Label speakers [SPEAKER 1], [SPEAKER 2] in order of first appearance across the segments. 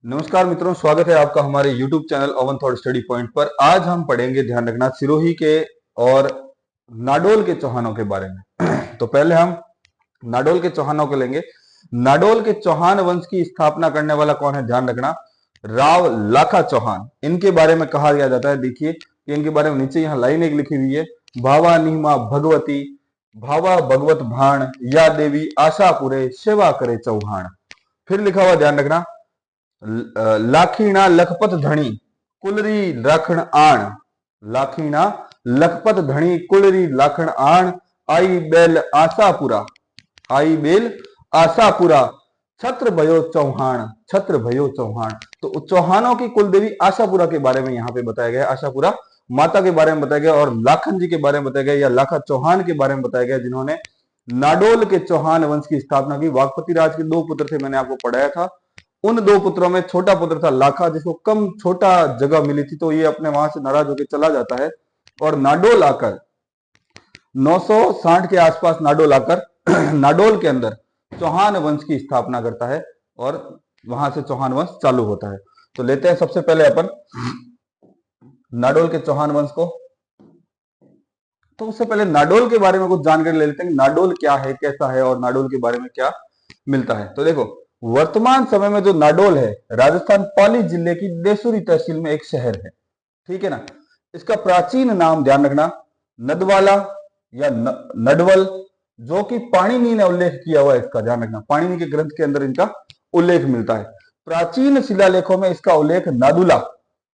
[SPEAKER 1] नमस्कार मित्रों, स्वागत है आपका हमारे YouTube channel oven thought study point पर। आज हम पढ़ेंगे, ध्यान रखना, सिरोही के और नाडोल के चौहानों के बारे में। तो पहले हम नाडोल के चौहानों को लेंगे। नाडोल के चौहान वंश की स्थापना करने वाला कौन है? ध्यान रखना, राव लाखा चौहान। इनके बारे में कहा गया जाता है, देखिए इनके बारे में नीचे यहाँ लाइन एक लिखी हुई है, भावा निमा भगवती, भावा भगवत भाण, या देवी आशापुरे सेवा करे चौहान। फिर लिखा हुआ, ध्यान रखना, लाखीना लखपत धणी कुलरी राखण आण, लाखीना लखपत धणी कुलरी राखण आण, आई बेल आशापुरा, आई बेल आशापुरा, छत्र भयो चौहान, छत्र भयो चौहान। तो चौहानों की कुलदेवी आशापुरा के बारे में यहाँ पे बताया गया, आशापुरा माता के बारे में बताया गया, और लाखन जी के बारे में बताया गया, या लाखा चौहान के बारे में बताया गया, जिन्होंने नाडोल के चौहान वंश की स्थापना की। वागपति राज के दो पुत्र थे, मैंने आपको पढ़ाया था। उन दो पुत्रों में छोटा पुत्र था लाखा, जिसको कम छोटा जगह मिली थी, तो ये अपने वहां से नाराज होकर चला जाता है और नाडोल आकर 960 के आसपास नाडोल आकर नाडोल के अंदर चौहान वंश की स्थापना करता है और वहां से चौहान वंश चालू होता है। तो लेते हैं सबसे पहले अपन नाडोल के चौहान वंश को। तो उससे पहले नाडोल के बारे में कुछ जानकारी ले लेते हैं, नाडोल क्या है, कैसा है, और नाडोल के बारे में क्या मिलता है। तो देखो, वर्तमान समय में जो नाडोल है, राजस्थान पाली जिले की देसूरी तहसील में एक शहर है, ठीक है ना। इसका प्राचीन नाम, ध्यान रखना, नदवाला या नडवल, जो कि पाणिनि ने उल्लेख किया हुआ है इसका, ध्यान रखना, पाणिनि के ग्रंथ के अंदर इनका उल्लेख मिलता है। प्राचीन शिलालेखों में इसका उल्लेख नादुला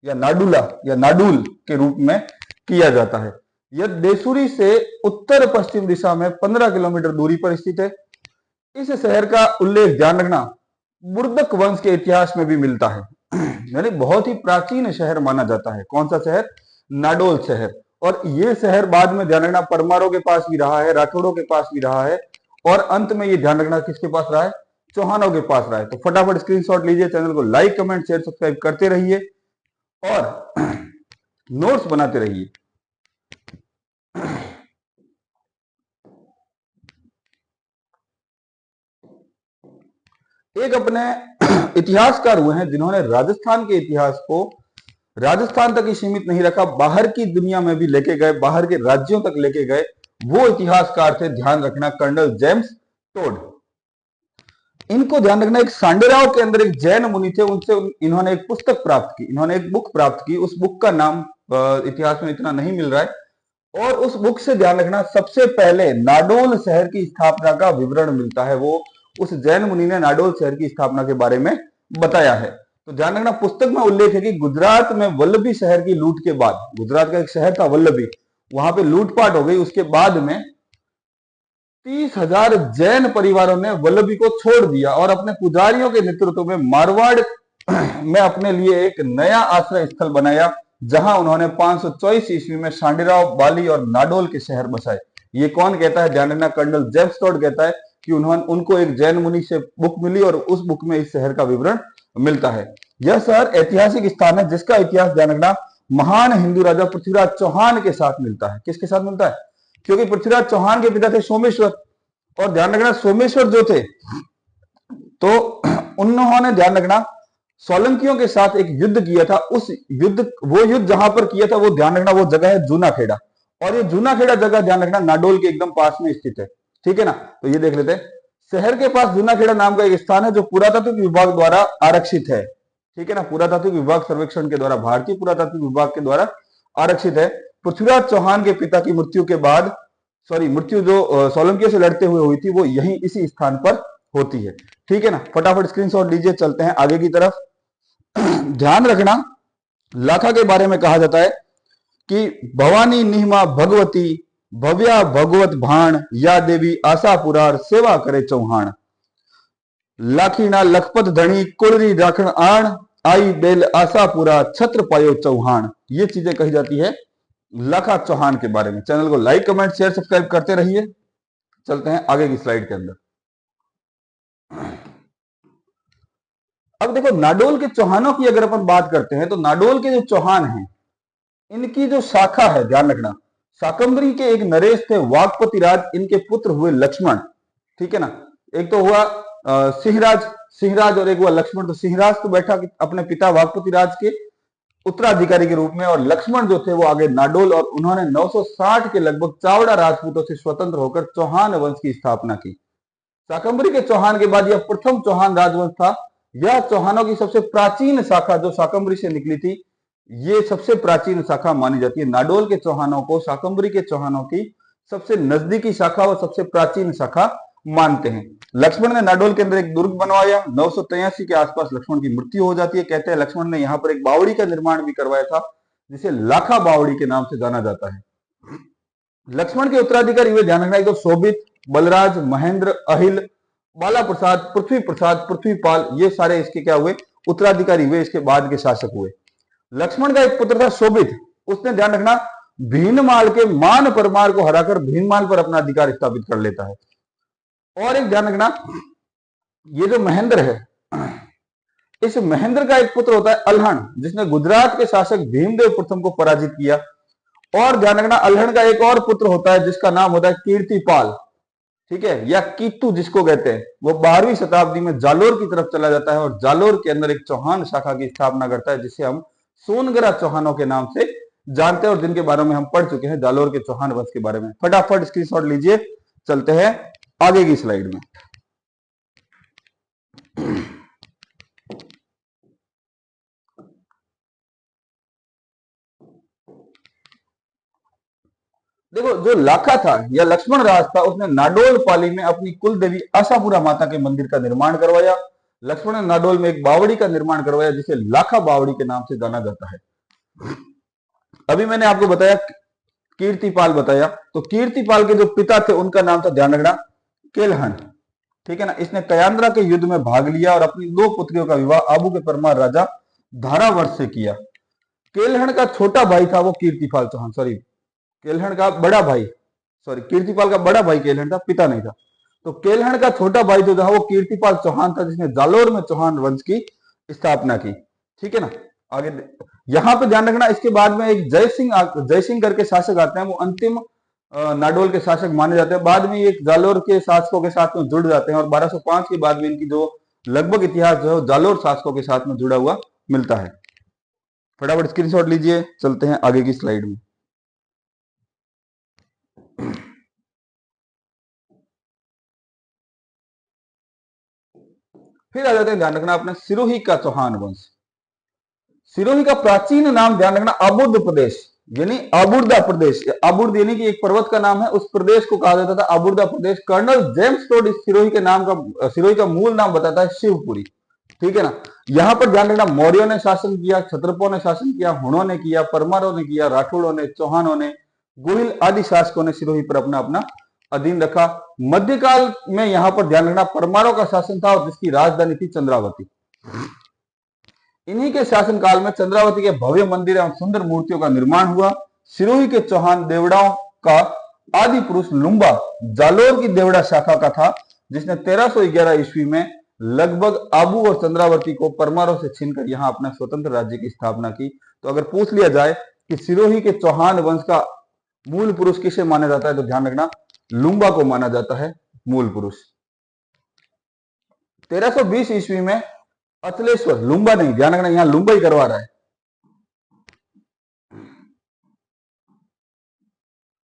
[SPEAKER 1] या नाडुला या नाडुल के रूप में किया जाता है। यह देसूरी से उत्तर पश्चिम दिशा में 15 किलोमीटर दूरी पर स्थित है। इस शहर का उल्लेख, ध्यान रखना, बुर्दक वंश के इतिहास में भी मिलता है। यानी बहुत ही प्राचीन शहर माना जाता है। कौन सा शहर? नाडोल शहर। और ये शहर बाद में, ध्यान रखना, परमारों के पास भी रहा है, राठौड़ों के पास भी रहा है, और अंत में ये, ध्यान रखना, किसके पास रहा है? चौहानों के पास रहा है। तो फटाफट स्क्रीनशॉट लीजिए, चैनल को लाइक, कमेंट, शेयर, सब्सक्राइब करते रहिए और नोट्स बनाते रहिए। एक अपने इतिहासकार हुए हैं जिन्होंने राजस्थान के इतिहास को राजस्थान तक ही सीमित नहीं रखा, बाहर की दुनिया में भी लेके गए, बाहर के राज्यों तक लेके गए। वो इतिहासकार थे, ध्यान रखना, कर्नल जेम्स टोड। इनको, ध्यान रखना, एक सांडेराव के अंदर एक जैन मुनि थे, उनसे इन्होंने एक पुस्तक प्राप्त की, इन्होंने एक बुक प्राप्त की। उस बुक का नाम इतिहास में इतना नहीं मिल रहा है, और उस बुक से, ध्यान रखना, सबसे पहले नाडोल शहर की स्थापना का विवरण मिलता है। वो उस जैन मुनि ने नाडोल शहर की स्थापना के बारे में बताया है। तो ध्यान रखना, पुस्तक में उल्लेख है कि गुजरात में वल्लभी शहर की लूट के बाद, गुजरात का एक शहर था वल्लभी, वहां पे लूटपाट हो गई। उसके बाद में 30,000 जैन परिवारों ने वल्लभी को छोड़ दिया और अपने पुजारियों के नेतृत्व में मारवाड़ में अपने लिए एक नया आश्रय स्थल बनाया, जहां उन्होंने 524 ईस्वी में सांडेराव, बाली और नाडोल के शहर बसाए। ये कौन कहता है? ध्यान रखना, कर्नल जेम्स टोड कहता है कि उनको एक जैन मुनि से बुक मिली और उस बुक में इस शहर का विवरण मिलता है। यह शहर ऐतिहासिक स्थान है जिसका इतिहास, ध्यान रखना, महान हिंदू राजा पृथ्वीराज चौहान के साथ मिलता है। किसके साथ मिलता है? क्योंकि पृथ्वीराज चौहान के पिता थे सोमेश्वर, और ध्यान रखना, सोमेश्वर जो थे, तो उन्होंने, ध्यान रखना, सोलंकियों के साथ एक युद्ध किया था। वो युद्ध जहां पर किया था, वो, ध्यान रखना, वो जगह है जूनाखेड़ा, और ये जूनाखेड़ा जगह, ध्यान रखना, नाडोल के एकदम पास में स्थित है, ठीक है ना। तो ये देख लेते हैं, शहर के पास जूनाखेड़ा नाम का एक स्थान है जो पुरातात्विक विभाग द्वारा आरक्षित है, ठीक है ना, पुरातात्विक विभाग सर्वेक्षण के द्वारा, भारतीय पुरातात्विक विभाग के द्वारा आरक्षित है। पृथ्वीराज चौहान के पिता की मृत्यु के बाद, मृत्यु जो सोलंकियों से लड़ते हुए हुई थी, वो यही इसी स्थान पर होती है, ठीक है ना। फटाफट स्क्रीनशॉट लीजिए, चलते हैं आगे की तरफ। ध्यान रखना, लाखा के बारे में कहा जाता है कि भवानी निहमा भगवती, भव्या भगवत भाण, या देवी आशापुरार सेवा करे चौहान, लाखीना लखपत धणी कुलरी राखण आण, आई बेल आशापुरा, छत्र पायो चौहान। ये चीजें कही जाती है लाखा चौहान के बारे में। चैनल को लाइक, कमेंट, शेयर, सब्सक्राइब करते रहिए। चलते हैं आगे की स्लाइड के अंदर। अब देखो, नाडोल के चौहानों की अगर अपन बात करते हैं, तो नाडोल के जो चौहान हैं, इनकी जो शाखा है, ध्यान रखना, शाकंभरी के एक नरेश थे वागपति राज, इनके पुत्र हुए लक्ष्मण, ठीक है ना। एक तो हुआ सिंहराज सिंहराज और एक हुआ लक्ष्मण। तो सिंहराज तो बैठा अपने पिता वागपति राज के उत्तराधिकारी के रूप में, और लक्ष्मण जो थे वो आगे नाडोल, और उन्होंने 960 के लगभग चावड़ा राजपूतों से स्वतंत्र होकर चौहान वंश की स्थापना की। शाकंभरी के चौहान के बाद यह प्रथम चौहान राजवंश था। यह चौहानों की सबसे प्राचीन शाखा जो शाकंभरी से निकली थी, ये सबसे प्राचीन शाखा मानी जाती है। नाडोल के चौहानों को शाकंभरी के चौहानों की सबसे नजदीकी शाखा और सबसे प्राचीन शाखा मानते हैं। लक्ष्मण ने नाडोल के अंदर एक दुर्ग बनवाया। 983 के आसपास लक्ष्मण की मृत्यु हो जाती है। कहते हैं लक्ष्मण ने यहाँ पर एक बावड़ी का निर्माण भी करवाया था, जिसे लाखा बावड़ी के नाम से जाना जाता है। लक्ष्मण के उत्तराधिकारी हुए, ध्यान रखना, तो शोभित, बलराज, महेंद्र, अहिल, बाला प्रसाद, पृथ्वी प्रसाद, पृथ्वीपाल, ये सारे इसके क्या हुए, उत्तराधिकारी हुए, इसके बाद के शासक हुए। लक्ष्मण का एक पुत्र था शोभित, उसने, ध्यान रखना, भीनमाल के मान परमार को हराकर भीनमाल पर अपना अधिकार स्थापित कर लेता है। और एक ध्यान रखना, ये जो महेंद्र है, इस महेंद्र का एक पुत्र होता है अल्हण, जिसने गुजरात के शासक भीमदेव प्रथम को पराजित किया। और ध्यान रखना, अल्हण का एक और पुत्र होता है जिसका नाम होता है कीर्तिपाल, ठीक है, या कीतू जिसको कहते हैं। वो 12वीं शताब्दी में जालोर की तरफ चला जाता है और जालोर के अंदर एक चौहान शाखा की स्थापना करता है, जिसे हम सोनगरा चौहानों के नाम से जानते हैं और जिनके बारे में हम पढ़ चुके हैं, जालोर के चौहान वंश के बारे में। फटाफट स्क्रीनशॉट लीजिए, चलते हैं आगे की स्लाइड में। देखो, जो लाखा था या लक्ष्मण राज था, उसने नाडोल पाली में अपनी कुल देवी आशापुरा माता के मंदिर का निर्माण करवाया। लक्ष्मण ने नाडोल में एक बावड़ी का निर्माण करवाया, जिसे लाखा बावड़ी के नाम से जाना जाता है। अभी मैंने आपको बताया कीर्तिपाल बताया, तो कीर्तिपाल के जो पिता थे उनका नाम था, ध्यान रखना, केलहन, ठीक है ना। इसने कयांद्रा के युद्ध में भाग लिया और अपनी 2 पुत्रियों का विवाह आबू के परमार राजा धारावर्ष से किया। केलहन का छोटा भाई था वो कीर्तिपाल चौहान, सॉरी, केलहन का बड़ा भाई, सॉरी, कीर्तिपाल का बड़ा भाई केलहन था, पिता नहीं था। तो केलहन का छोटा भाई जो था वो कीर्तिपाल चौहान था, जिसने जालोर में चौहान वंश की स्थापना की, ठीक है ना। आगे यहां पे ध्यान रखना, इसके बाद में एक जयसिंह करके शासक आते हैं, वो अंतिम नाडोल के शासक माने जाते हैं। बाद में ये जालोर के शासकों के साथ में जुड़ जाते हैं और 1205 के बाद में इनकी जो लगभग इतिहास जो है जालोर शासकों के साथ में जुड़ा हुआ मिलता है। फटाफट स्क्रीनशॉट लीजिए, चलते हैं आगे की स्लाइड में। फिर आ जाते हैं, ध्यान रखना, अपने सिरोही का चौहान वंश। सिरोही का प्राचीन नाम, ध्यान रखना, अबुर्द प्रदेश, यानी अबुर्दा प्रदेश। अबुर्द यानी कि एक पर्वत का नाम है, उस प्रदेश को कहा जाता था अबुर्दा प्रदेश। कर्नल जेम्स टोड इस सिरोही के नाम का, सिरोही का मूल नाम बताता है शिवपुरी, ठीक है ना। यहां पर ध्यान रखना, मौर्यों ने शासन किया, क्षत्रपों ने शासन किया, हुणों ने किया, परमारों ने किया, राठौड़ों ने, चौहानों ने, गोहिल आदि शासकों ने सिरोही पर अपना अपना अधीन रखा। मध्यकाल में यहां पर ध्यान रखना, परमारों का शासन था और जिसकी राजधानी थी चंद्रावती। इन्हीं के शासनकाल में चंद्रावती के भव्य मंदिर एवं सुंदर मूर्तियों का निर्माण हुआ। सिरोही के चौहान देवड़ाओं का आदि पुरुष लुम्बा जालोर की देवड़ा शाखा का था, जिसने 1311 ईस्वी में लगभग आबू और चंद्रावती को परमारों से छीनकर यहां अपना स्वतंत्र राज्य की स्थापना की। तो अगर पूछ लिया जाए कि सिरोही के चौहान वंश का मूल पुरुष किसे माना जाता है, तो ध्यान रखना, लुम्बा को माना जाता है मूल पुरुष। 1320 ईस्वी में अचलेश्वर, लुम्बा नहीं, ध्यान रखना, यहां लुम्बा ही करवा रहा है,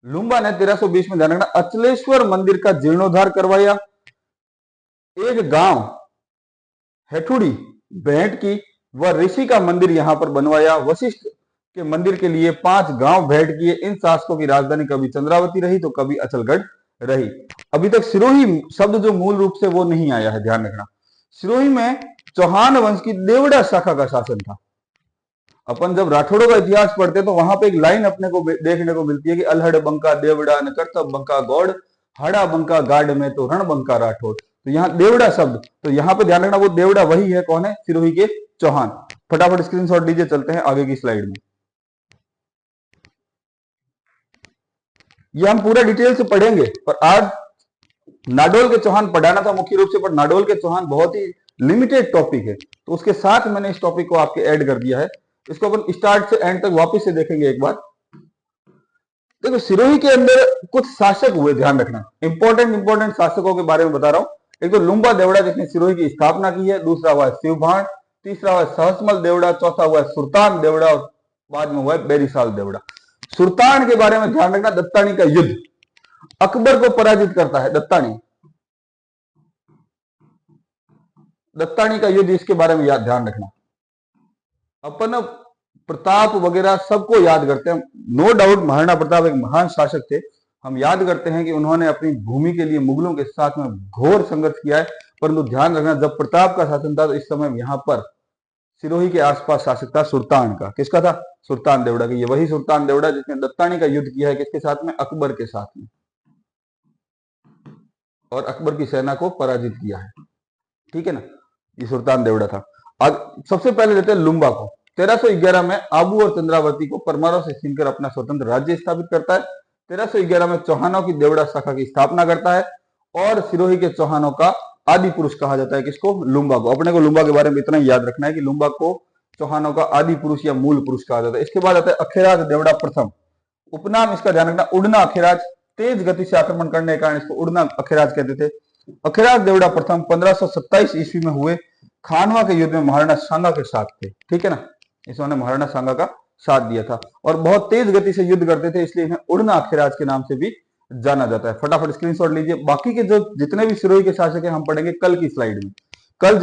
[SPEAKER 1] लुम्बा ने 1320 में, ध्यान रखना, अचलेश्वर मंदिर का जीर्णोद्धार करवाया। एक गांव हेठुड़ी भेंट की व ऋषि का मंदिर यहां पर बनवाया। वशिष्ठ के मंदिर के लिए 5 गांव भेंट किए। इन शासकों की राजधानी कभी चंद्रावती रही तो कभी अचलगढ़ रही। अभी तक सिरोही शब्द जो मूल रूप से वो नहीं आया है, ध्यान रखना। सिरोही में चौहान वंश की देवड़ा शाखा का शासन था। अपन जब राठौड़ों का इतिहास पढ़ते हैं तो वहां पे एक लाइन अपने को देखने को मिलती है कि अलहड़ बंका देवड़ा न करतब बंका गौड़, हड़ा बंका गाड में तो रण बंका राठौड़। तो यहाँ देवड़ा शब्द, तो यहाँ पे ध्यान रखना, वो देवड़ा वही है, कौन है, सिरोही के चौहान। फटाफट स्क्रीनशॉट लीजिए, चलते हैं आगे की स्लाइड में। ये हम पूरा डिटेल से पढ़ेंगे, पर आज नाडोल के चौहान पढ़ाना था मुख्य रूप से, पर नाडोल के चौहान बहुत ही लिमिटेड टॉपिक है, तो उसके साथ मैंने इस टॉपिक को आपके ऐड कर दिया है। इसको अपन स्टार्ट से एंड तक वापस से देखेंगे एक बार। देखो, सिरोही के अंदर कुछ शासक हुए, ध्यान रखना, इंपॉर्टेंट शासकों के बारे में बता रहा हूं। एक तो लुम्बा देवड़ा जिसने सिरोही की स्थापना की है, दूसरा हुआ है शिवभाण, तीसरा हुआ है सहसमल देवड़ा, चौथा हुआ है सुल्तान देवड़ा और बाद में हुआ है बेरीसाल देवड़ा। सुल्तान के बारे में ध्यान रखना, दत्तानी का युद्ध अकबर को पराजित करता है। दत्तानी का युद्ध, इसके बारे में ध्यान रखना। अपन प्रताप वगैरह सबको याद करते हैं, नो डाउट महाराणा प्रताप एक महान शासक थे, हम याद करते हैं कि उन्होंने अपनी भूमि के लिए मुगलों के साथ में घोर संघर्ष किया है। परंतु ध्यान रखना, जब प्रताप का शासन था तो इस समय यहाँ पर सिरोही के आसपास शासक था सुल्तान का। किसका था? सुल्तान देवड़ा का। ये वही सुल्तान देवड़ा जिसने दत्तानी का युद्ध किया है किसके साथ में? अकबर के साथ में, और अकबर की सेना को पराजित किया है। ठीक है ना, ये सुल्तान देवड़ा था। अब सबसे पहले लेते हैं लुम्बा को। 1311 में आबू और चंद्रावती को परमारों से छीनकर अपना स्वतंत्र राज्य स्थापित करता है। 1311 में चौहानों की देवड़ा शाखा की स्थापना करता है और सिरोही के चौहानों का आदि पुरुष कहा जाता है। किसको? लुम्बा को। अपने को लुम्बा के बारे में इतना ही याद रखना है कि लुम्बा को चौहानों का आदि पुरुष या मूल पुरुष कहा जाता है। इसके बाद आता है अखेराज देवड़ा प्रथम। उपनाम इसका ध्यान रखना, उड़ना अखेराज। तेज गति से आक्रमण करने के कारण इसको उड़ना अखेराज कहते थे। अखेराज देवड़ा प्रथम 1527 ईस्वी में हुए खानवा के युद्ध में महाराणा सांगा के साथ थे। ठीक है ना, इन्होंने महाराणा सांगा का साथ दिया था और बहुत तेज गति से युद्ध करते थे, इसलिए इन्हें उड़ना अखेराज के नाम से भी जाना जाता है। फटाफट स्क्रीनशॉट लीजिए। बाकी के जो जितने भी सिरोही के शासक हैं हम पढ़ेंगे कल की स्लाइड में। कल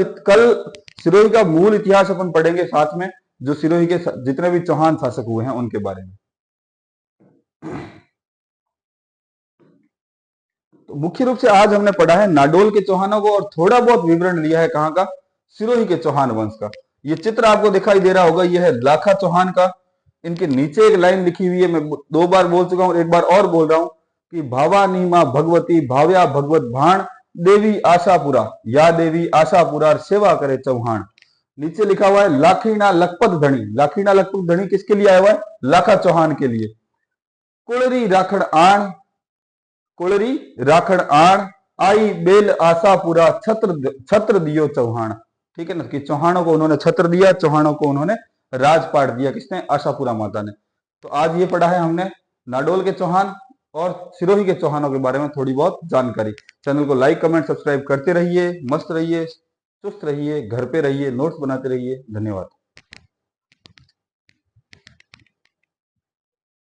[SPEAKER 1] सिरोही का मूल इतिहास अपन पढ़ेंगे, साथ में जो सिरोही के जितने भी चौहान शासक हुए हैं उनके बारे में। तो मुख्य रूप से आज हमने पढ़ा है नाडोल के चौहानों को और थोड़ा बहुत विवरण लिया है कहां का? सिरोही के चौहान वंश का। ये चित्र आपको दिखाई दे रहा होगा, यह है लाखा चौहान का। इनके नीचे एक लाइन लिखी हुई है, मैं 2 बार बोल चुका हूं, एक बार और बोल रहा हूं कि भावानी मां भगवती भाव्या भगवत भाण देवी आशापुरा, या देवी आशापुरा सेवा करे चौहान। नीचे लिखा हुआ है लाखीना लखपत धनी। लाखीना लखपत धनी किसके लिए आया हुआ है? लाखा चौहान के लिए। कुलरी राखड़ आण, कुलरी राखड़ आण आई बेल आशापुरा छत्र दियो चौहान। ठीक है ना, कि चौहानों को उन्होंने छत्र दिया, चौहानों को उन्होंने राजपाट दिया। किसने? आशापुरा माता ने। तो आज ये पढ़ा है हमने नाडोल के चौहान और सिरोही के चौहानों के बारे में थोड़ी बहुत जानकारी। चैनल को लाइक कमेंट सब्सक्राइब करते रहिए, मस्त रहिए, चुस्त रहिए, घर पे रहिए, नोट्स बनाते रहिए। धन्यवाद।